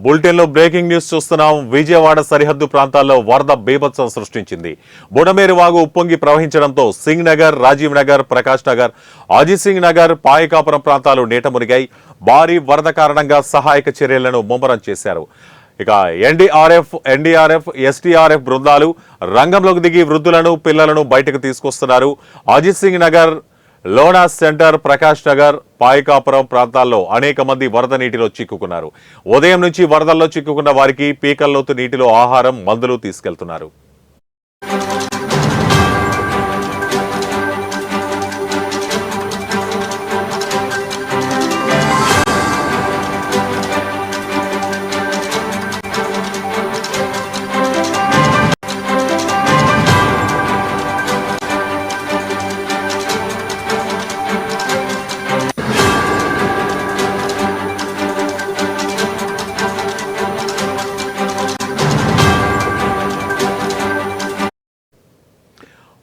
Bulletin లో breaking news చూస్తున్నాం. విజయవాడ సరిహద్దు ప్రాంతాల్లో వరద బీభత్సం సృష్టించింది. బుడమేరు వాగు ఉప్పొంగి ప్రవహించడంతో సింగ్ నగర్, రాజీవ్ నగర్, ప్రకాష్ నగర్, అజిత్ సింగ్ నగర్, పాయకాపురం ప్రాంతాలు నీట మునిగాయి. భారీ వరద కారణంగా సహాయక చర్యలను ముమ్మరం చేశారు. ఎన్డీఆర్ఎఫ్, ఎస్టీఆర్ఎఫ్ బృందాలు రంగంలోకి దిగి వృద్ధులను, పిల్లలను బయటకు తీసుకొస్తున్నారు. అజిత్ సింగ్ నగర్, లోనా సెంటర్, ప్రకాష్ నగర్, పాయకాపురం ప్రాంతాల్లో అనేక మంది వరద నీటిలో చిక్కుకున్నారు. ఉదయం నుంచి వరదల్లో చిక్కుకున్న వారికి పీకల్లోతు నీటిలో ఆహారం, మందులు తీసుకెళ్తున్నారు.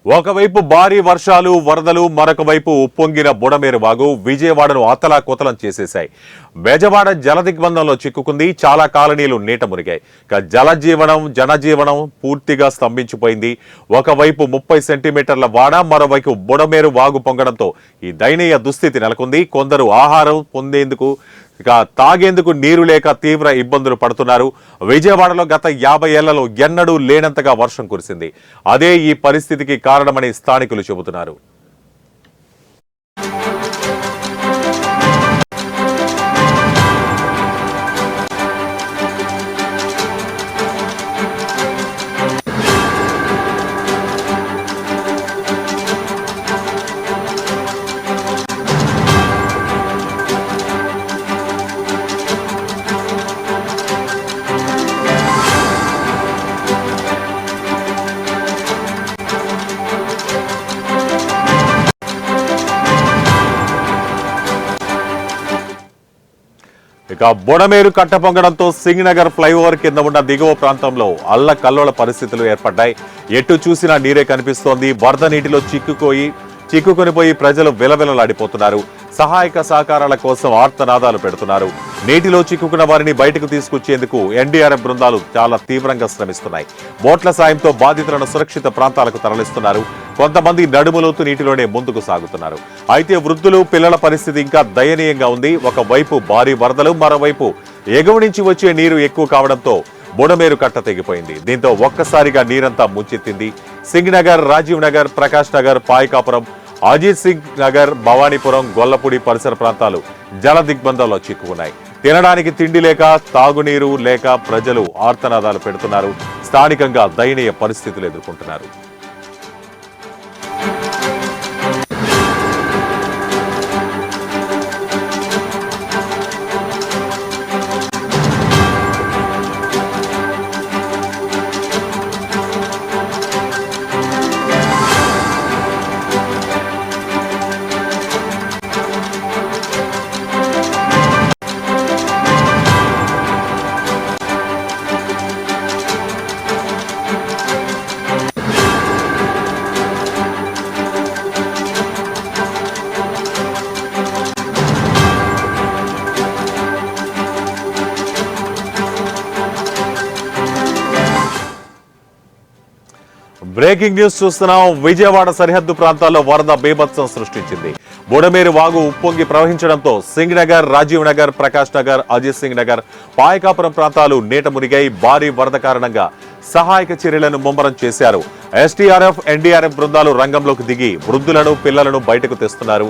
ఒకవైపు భారీ వర్షాలు, వరదలు, మరొక వైపు ఉప్పొంగిన బుడమేరు వాగు విజయవాడను అతలాకుతలం చేసేశాయి. బెజవాడ జలదిగ్బంధంలో చిక్కుకుంది. చాలా కాలనీలు నీట మునిగాయి. జనజీవనం పూర్తిగా స్తంభించిపోయింది. ఒకవైపు 30 సెంటీమీటర్ల వాడ, మరోవైపు బుడమేరు వాగు పొంగడంతో ఈ దయనీయ దుస్థితి నెలకొంది. కొందరు ఆహారం పొందేందుకు, తాగేందుకు నీరు లేక తీవ్ర ఇబ్బందులు పడుతున్నారు. విజయవాడలో గత 50 ఏళ్లలో ఎన్నడూ లేనంతగా వర్షం కురిసింది. అదే ఈ పరిస్థితికి కారణమని స్థానికులు చెబుతున్నారు. బుడమేరు కట్ట పొంగడంతో సింగ్ నగర్ ఫ్లైఓవర్ కింద ఉన్న దిగువ ప్రాంతంలో అల్లకల్లోల పరిస్థితులు ఏర్పడ్డాయి. ఎటు చూసినా నీరే కనిపిస్తోంది. వరద నీటిలో చిక్కుకొనిపోయి ప్రజలు విలవిలలాడిపోతున్నారు. సహాయక సహకారాల కోసం ఆర్తనాదాలు పెడుతున్నారు. నీటిలో చిక్కుకున్న వారిని బయటకు తీసుకొచ్చేందుకు ఎన్డీఆర్ఎఫ్ బృందాలు చాలా తీవ్రంగా శ్రమిస్తున్నాయి. బోట్ల సాయంతో బాధితులను సురక్షిత ప్రాంతాలకు తరలిస్తున్నారు. కొంతమంది నడుములోతు నీటిలోనే ముందుకు సాగుతున్నారు. అయితే వృద్ధులు, పిల్లల పరిస్థితి ఇంకా దయనీయంగా ఉంది. ఒకవైపు భారీ వరదలు, మరోవైపు ఎగువ నుంచి వచ్చే నీరు ఎక్కువ కావడంతో బుడమేరు కట్ట తెగిపోయింది. దీంతో ఒక్కసారిగా నీరంతా ముంచెత్తింది. సింగ్ నగర్, రాజీవ్ నగర్, ప్రకాష్ నగర్, పాయకాపురం, అజిత్ సింగ్ నగర్, భవానీపురం, గొల్లపూడి పరిసర ప్రాంతాలు జల దిగ్బంధంలో చిక్కుకున్నాయి. తినడానికి తిండి లేక, తాగునీరు లేక ప్రజలు ఆర్తనాదాలు పెడుతున్నారు. స్థానికంగా దయనీయ పరిస్థితులు ఎదుర్కొంటున్నారు. బ్రేకింగ్ న్యూస్ చూస్తున్నాం. విజయవాడ సరిహద్దు ప్రాంతాల్లో వరద బీభత్సం సృష్టించింది. బుడమేరు వాగు ఉప్పొంగి ప్రవహించడంతో సింగ్ నగర్, రాజీవ్ నగర్, ప్రకాష్ నగర్, అజిత్ సింగ్ నగర్, పాయకాపురం ప్రాంతాలు నీట మునిగాయి. భారీ వరద కారణంగా సహాయక చర్యలను ముమ్మరం చేశారు. ఎస్టీఆర్ఎఫ్, ఎన్డీఆర్ఎఫ్ బృందాలు రంగంలోకి దిగి వృద్ధులను, పిల్లలను బయటకు తెస్తున్నారు.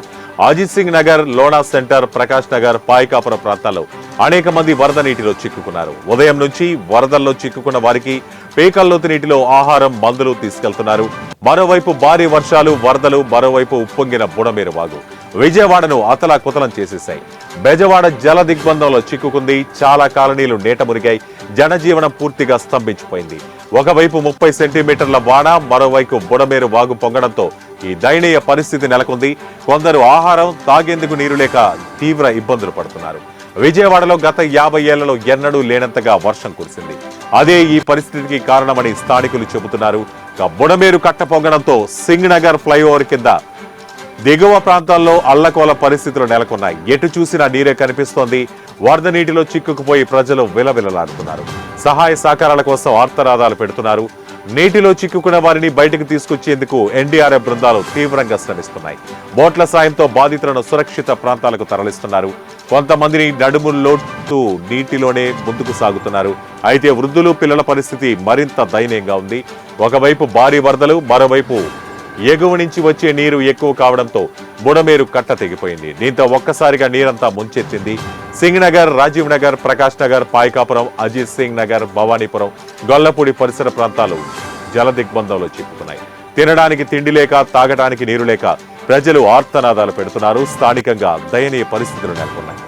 అజిత్ సింగ్ నగర్, లోనా సెంటర్, ప్రకాష్ నగర్, పాయకాపురం ప్రాంతాల్లో అనేక మంది వరద నీటిలో చిక్కుకున్నారు. ఉదయం నుంచి వరదల్లో చిక్కుకున్న వారికి పీకల్లోతు నీటిలో ఆహారం, మందులు తీసుకెళ్తున్నారు. మరోవైపు భారీ వర్షాలు, వరదలు, మరోవైపు ఉప్పొంగిన బుడమేరు వాగు విజయవాడను అతలాకుతలం చేసేశాయి. బెజవాడ జల దిగ్బంధంలో చిక్కుకుంది. చాలా కాలనీలు నీట మునిగాయి. జనజీవనం పూర్తిగా స్తంభించిపోయింది. ఒకవైపు 30 సెంటీమీటర్ల వాన, మరోవైపు బుడమేరు వాగు పొంగడంతో ఈ దయనీయ పరిస్థితి నెలకొంది. కొందరు ఆహారం, తాగేందుకు నీరు లేక తీవ్ర ఇబ్బందులు పడుతున్నారు. విజయవాడలో గత 50 ఏళ్లలో ఎన్నడూ లేనంతగా వర్షం కురిసింది. అదే ఈ పరిస్థితికి కారణమని స్థానికులు చెబుతున్నారు. బుడమేరు కట్ట పొంగడంతో సింగ్ నగర్ ఫ్లైఓవర్ కింద దిగువ ప్రాంతాల్లో అల్లకోల పరిస్థితులు నెలకొన్నాయి. ఎటు చూసినా నీరే కనిపిస్తోంది. వరద నీటిలో చిక్కుకుపోయి ప్రజలు విలవిలలాడుతున్నారు. సహాయ సహకారాల కోసం ఆర్తనాదాలు పెడుతున్నారు. నీటిలో చిక్కుకున్న వారిని బయటకు తీసుకొచ్చేందుకు ఎన్డీఆర్ఎఫ్ బృందాలు తీవ్రంగా శ్రమిస్తున్నాయి. బోట్ల సాయంతో బాధితులను సురక్షిత ప్రాంతాలకు తరలిస్తున్నారు. కొంతమందిని నడుముల్లోతు నీటిలోనే ముందుకు సాగుతున్నారు. అయితే వృద్ధులు, పిల్లల పరిస్థితి మరింత దయనీయంగా ఉంది. ఒకవైపు భారీ వరదలు, మరోవైపు ఎగువ నుంచి వచ్చే నీరు ఎక్కువ కావడంతో బుడమేరు కట్ట తెగిపోయింది. దీంతో ఒక్కసారిగా నీరంతా ముంచెత్తింది. సింగ్ నగర్, రాజీవ్ నగర్, ప్రకాష్ నగర్, పాయకాపురం, అజిత్ సింగ్ నగర్, భవానీపురం, గొల్లపూడి పరిసర ప్రాంతాలు జలదిగ్బంధంలో చిక్కుకున్నాయి. తినడానికి తిండి లేక, తాగడానికి నీరు లేక ప్రజలు ఆర్తనాదాలు పెడుతున్నారు. స్థానికంగా దయనీయ పరిస్థితులు నెలకొన్నాయి.